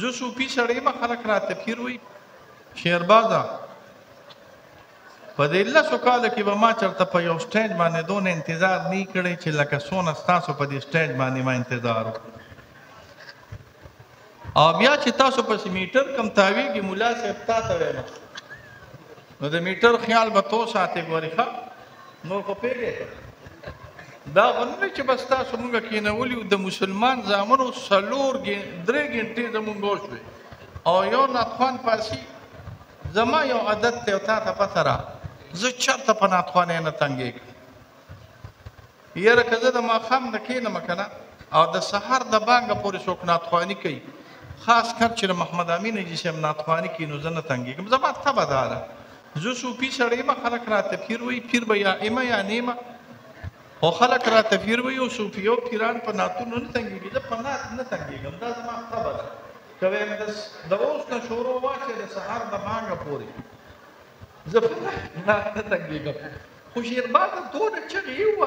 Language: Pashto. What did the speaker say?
زه صوفي سړی یم خلک راته پیر وایي شیربازه په دې لسو کالو کې به ما چېرته په یو سټیج باندې دونه انتظار نه کړی چې لکه څونه ستاسو په دې سټیج باندې ما انتظار وکړو او بیا چې تاسو پسې میټر کم تاویږي ملا صاحب تا ته ویله نو د میټر خیال به تو ساتې ګورې ښه نور خو پوهېږې دا خو نه دی چې بس تاسو مونږ کېنولي وو د مسلمان زامنو 3 ګنټې زمونږ وشوې او یو ناتخوان پاسي زما یو عادت دی او تا ته پته را زه چېرته په ناتخوانۍ نه تنګېږم یاره که زه د ماښام نه کښېنم که نه او د سهار د بانګه پورې څوک ناتخواني کوي خاص کر چې د محمد امین حاجي صاحب ناتخواني کوي نو زه نه تنګېږم زما طبعه دا ده زه صوفي سړی یم خلک راته پیر وایي پیر به یا ایمه یا نیمه خو خلک راته پیر وایي او صوفیو پیران په نعتونو نه تنګېږي زه په نعت نه تنګېږم دا زما طبعه ده که وایم د اوس نه شروع واچوې د سهار د بانګه پورې زه په نعت نه تنګېږم خو شیربازه دونه چغې یې ووایي